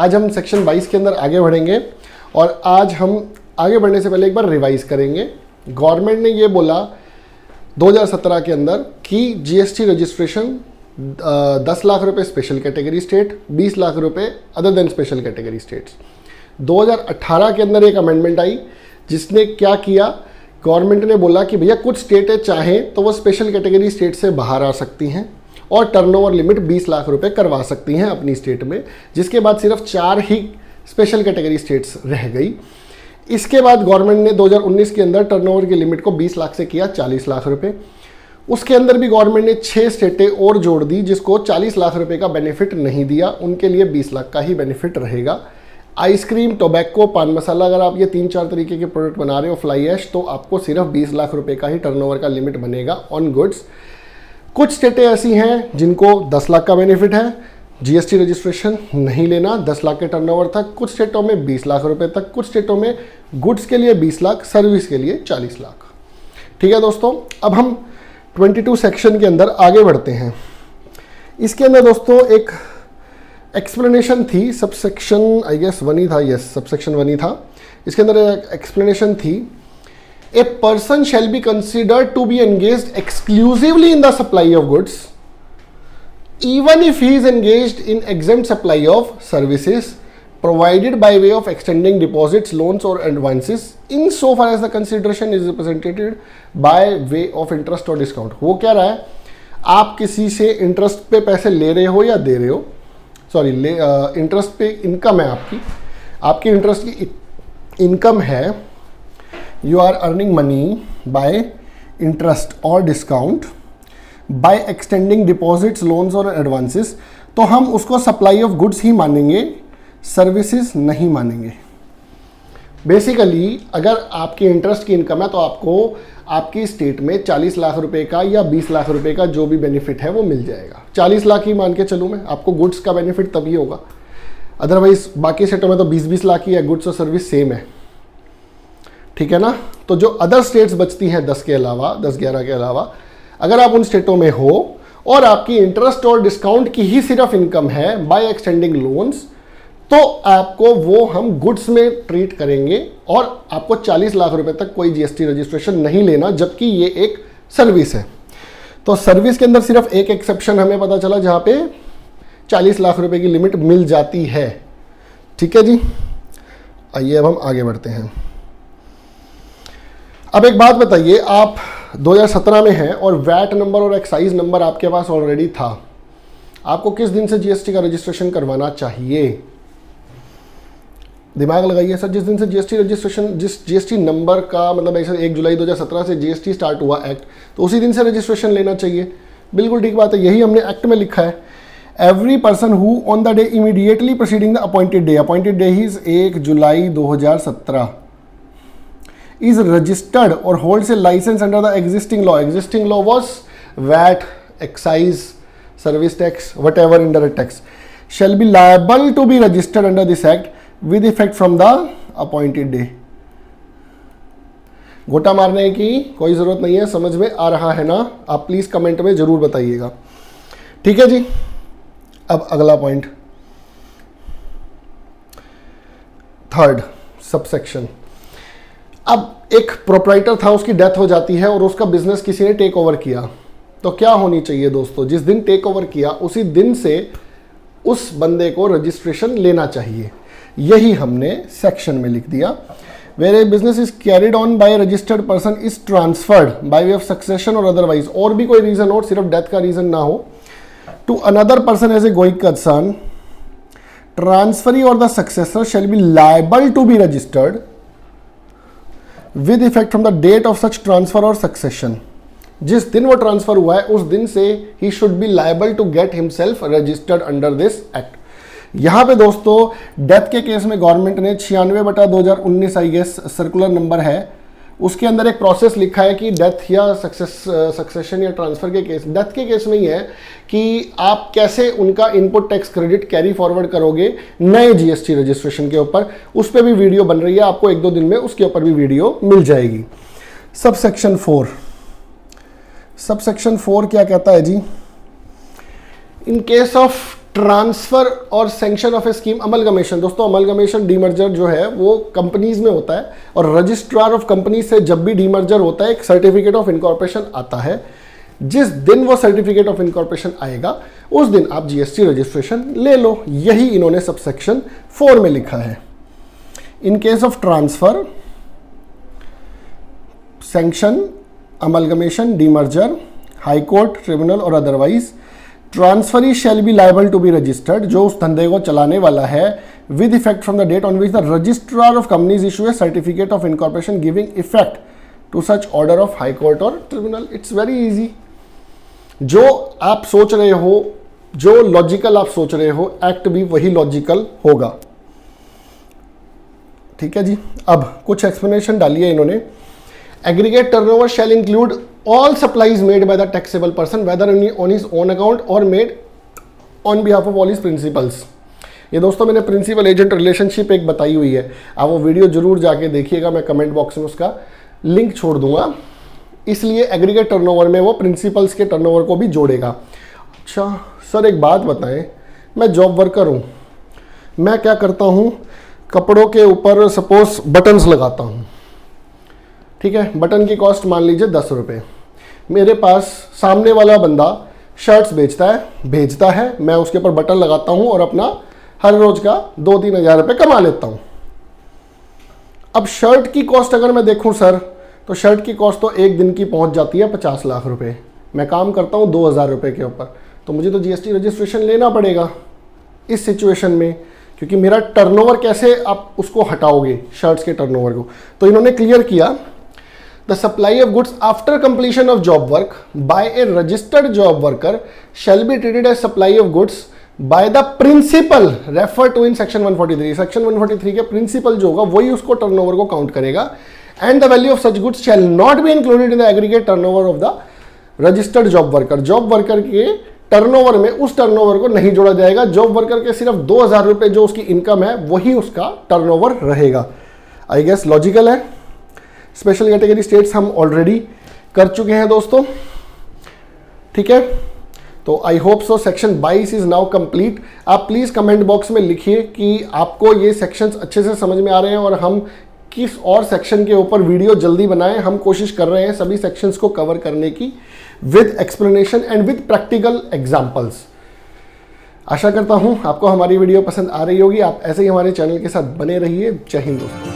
आज हम सेक्शन 22 के अंदर आगे बढ़ेंगे और आज हम आगे बढ़ने से पहले एक बार रिवाइज करेंगे। गवर्नमेंट ने ये बोला 2017 के अंदर कि जीएसटी रजिस्ट्रेशन 10 लाख रुपए स्पेशल कैटेगरी स्टेट, 20 लाख रुपए other than special category states. 2018 के अंदर एक अमेंडमेंट आई जिसने क्या किया, गवर्नमेंट ने बोला कि भैया कुछ स्टेटें चाहें तो वो स्पेशल कैटेगरी स्टेट से बाहर आ सकती हैं और टर्नओवर लिमिट 20 लाख रुपए करवा सकती हैं अपनी स्टेट में, जिसके बाद सिर्फ 4 ही स्पेशल कैटेगरी स्टेट्स रह गई। इसके बाद गवर्नमेंट ने 2019 के अंदर टर्नओवर की लिमिट को 20 लाख से किया 40 लाख रुपए। उसके अंदर भी गवर्नमेंट ने 6 स्टेटें और जोड़ दी जिसको 40 लाख रुपए का बेनिफिट नहीं दिया, उनके लिए 20 लाख का ही बेनिफिट रहेगा। आइसक्रीम, टोबैको, पान मसाला, अगर आप ये 3-4 तरीके के प्रोडक्ट बना रहे हो फ्लाई ऐश, तो आपको सिर्फ 20 लाख रुपए का ही टर्नओवर का लिमिट बनेगा ऑन गुड्स। कुछ स्टेटें ऐसी हैं जिनको 10 लाख का बेनिफिट है, जीएसटी रजिस्ट्रेशन नहीं लेना 10 लाख के टर्नओवर तक, कुछ स्टेटों में 20 लाख रुपए तक, कुछ स्टेटों में गुड्स के लिए 20 लाख, सर्विस के लिए 40 लाख। ठीक है दोस्तों, अब हम 22 सेक्शन के अंदर आगे बढ़ते हैं। इसके अंदर दोस्तों एक एक्सप्लेनेशन थी, सबसेक्शन आई गेस 1 ही था, यस सबसेक्शन 1 ही था। इसके अंदर एक एक्सप्लेनेशन थी, a person shall be considered to be engaged exclusively in the supply of goods even if he is engaged in exempt supply of services provided by way of extending deposits, loans or advances in so far as the consideration is represented by way of interest or discount। वो क्या रहा है, आप किसी से interest पे पैसे ले रहे हो या दे रहे हो, सॉरी इंटरेस्ट पे इनकम है आपकी इंटरेस्ट की इनकम है, you are earning money by interest और discount by extending deposits, loans और एडवांसेस, तो हम उसको सप्लाई ऑफ गुड्स ही मानेंगे, सर्विसेज नहीं मानेंगे। बेसिकली अगर आपकी इंटरेस्ट की इनकम है तो आपको आपकी स्टेट में 40 लाख रुपए का या 20 लाख रुपए का जो भी बेनिफिट है वो मिल जाएगा। 40 लाख ही मान के चलूँ मैं, आपको गुड्स का बेनिफिट तभी होगा, अदरवाइज बाकी स्टेटों में तो 20-20 लाख ही है, गुड्स और सर्विस सेम है। ठीक है ना, तो जो अदर स्टेट्स बचती हैं 10 के अलावा, 10-11 के अलावा, अगर आप उन स्टेटों में हो और आपकी इंटरेस्ट और डिस्काउंट की ही सिर्फ इनकम है बाय एक्सटेंडिंग लोन्स, तो आपको वो हम गुड्स में ट्रीट करेंगे और आपको 40 लाख रुपए तक कोई जीएसटी रजिस्ट्रेशन नहीं लेना, जबकि ये एक सर्विस है। तो सर्विस के अंदर सिर्फ एक एक्सेप्शन हमें पता चला जहां पे 40 लाख रुपए की लिमिट मिल जाती है। ठीक है जी, आइए अब हम आगे बढ़ते हैं। अब एक बात बताइए, आप 2017 में हैं और वैट नंबर और एक्साइज नंबर आपके पास ऑलरेडी था, आपको किस दिन से जीएसटी का रजिस्ट्रेशन करवाना चाहिए? दिमाग लगाइए सर, जिस दिन से जीएसटी रजिस्ट्रेशन, जिस जीएसटी नंबर का मतलब ऐसा 1 जुलाई 2017 से जीएसटी स्टार्ट हुआ एक्ट, तो उसी दिन से रजिस्ट्रेशन लेना चाहिए। बिल्कुल ठीक बात है, यही हमने एक्ट में लिखा है। Every person who on the day immediately proceeding the appointed day is 1 July 2017 is registered or holds a license under the existing law. Existing law was VAT, excise, service tax, whatever indirect tax, shall be liable to be registered under this act with effect from the appointed day. गोटा मारने की कोई जरूरत नहीं है, समझ में आ रहा है ना? आप प्लीज कमेंट में जरूर बताइएगा। ठीक है जी, अब अगला पॉइंट, 3rd सबसेक्शन। अब एक प्रोप्राइटर था, उसकी डेथ हो जाती है और उसका बिजनेस किसी ने टेक ओवर किया, तो क्या होनी चाहिए दोस्तों? जिस दिन टेक ओवर किया उसी दिन से उस बंदे को रजिस्ट्रेशन लेना चाहिए। यही हमने सेक्शन में लिख दिया। Where a business is carried on by registered person is transferred by way of succession और अदरवाइज, और भी कोई रीजन हो, सिर्फ डेथ का रीजन ना हो, to another person as a going concern, transferee और the successor shall be liable to be registered with effect from the date of such transfer और सक्सेशन। जिस दिन वो ट्रांसफर हुआ है उस दिन से ही should be liable to get himself registered under this act. यहां पे दोस्तों डेथ के केस में गवर्नमेंट ने 96/2019 आई गेस सर्कुलर नंबर है, उसके अंदर एक प्रोसेस लिखा है कि डेथ या सक्सेशन या ट्रांसफर के केस, डेथ के केस में ही है कि आप कैसे उनका input tax credit carry forward करोगे नए जीएसटी रजिस्ट्रेशन के ऊपर। उस पर भी वीडियो बन रही है, आपको 1-2 दिन में उसके ऊपर भी वीडियो मिल जाएगी। सबसेक्शन 4, सबसेक्शन 4 क्या कहता है जी? इन केस ऑफ ट्रांसफर और sanction of A scheme, amalgamation. दोस्तों अमलगमेशन डीमर्जर जो है वो कंपनीज में होता है और रजिस्ट्रार ऑफ कंपनी से जब भी डीमर्जर होता है एक सर्टिफिकेट ऑफ इनकॉर्पोरेशन आता है। जिस दिन वो सर्टिफिकेट ऑफ इनकॉर्पोरेशन आएगा उस दिन आप जीएसटी रजिस्ट्रेशन ले लो। यही इन्होंने सबसेक्शन 4 में लिखा है। In case of transfer, sanction, amalgamation, demerger, high court, tribunal और otherwise, transferee shall be liable to be registered, जो उस धंधे को चलाने वाला है, with effect from the date on which the registrar of companies issue a certificate of incorporation giving effect to such order of high court और tribunal. It's very easy. जो आप सोच रहे हो, जो लॉजिकल आप सोच रहे हो, एक्ट भी वही लॉजिकल होगा। ठीक है जी। अब कुछ एक्सप्लेनेशन डालिए इन्होंने। Aggregate turnover shall include all supplies made by the taxable person whether on his own account or made on behalf of all his principals। ये दोस्तों मैंने प्रिंसिपल एजेंट रिलेशनशिप एक बताई हुई है, आप वो वीडियो जरूर जाके देखिएगा, मैं कमेंट बॉक्स में उसका लिंक छोड़ दूंगा। इसलिए एग्रीगेट टर्नओवर में वो प्रिंसिपल्स के टर्नओवर को भी जोड़ेगा। अच्छा सर एक बात बताएं, मैं जॉब वर्कर हूँ, मैं क्या करता हूँ, कपड़ों के ऊपर सपोज बटन्स लगाता हूँ, ठीक है, बटन की कॉस्ट मान लीजिए 10 रुपये। मेरे पास सामने वाला बंदा शर्ट्स भेजता है, मैं उसके ऊपर बटन लगाता हूँ और अपना हर रोज का 2-3 हज़ार रुपये कमा लेता हूँ। अब शर्ट की कॉस्ट अगर मैं देखूँ सर, तो शर्ट की कॉस्ट तो एक दिन की पहुँच जाती है 50 लाख रुपये। मैं काम करता हूँ 2000 रुपये के ऊपर, तो मुझे तो जीएसटी रजिस्ट्रेशन लेना पड़ेगा इस सिचुएशन में, क्योंकि मेरा टर्नओवर कैसे आप उसको हटाओगे शर्ट्स के टर्नओवर को। तो इन्होंने क्लियर किया, The supply of goods after completion of job work by a registered job worker shall be treated as supply of goods by the principal referred to in section 143। section 143 के principal जो होगा वही उसको turnover को count करेगा। And the value of such goods shall not be included in the aggregate turnover of the registered job worker। job worker के turnover में उस टर्नओवर को नहीं जोड़ा जाएगा। जॉब वर्कर के सिर्फ 2000 रुपये जो उसकी इनकम है वही उसका टर्नओवर रहेगा। आई गेस लॉजिकल है। स्पेशल कैटेगरी स्टेट्स हम ऑलरेडी कर चुके हैं दोस्तों, ठीक है। तो I hope so section 22 is now complete. आप प्लीज़ कमेंट बॉक्स में लिखिए कि आपको ये सेक्शंस अच्छे से समझ में आ रहे हैं और हम किस और सेक्शन के ऊपर वीडियो जल्दी बनाएं। हम कोशिश कर रहे हैं सभी सेक्शंस को कवर करने की with explanation and with practical examples. आशा करता हूं आपको हमारी वीडियो पसंद आ रही होगी। आप ऐसे ही हमारे चैनल के साथ बने रहिए। जय हिंद दोस्तों।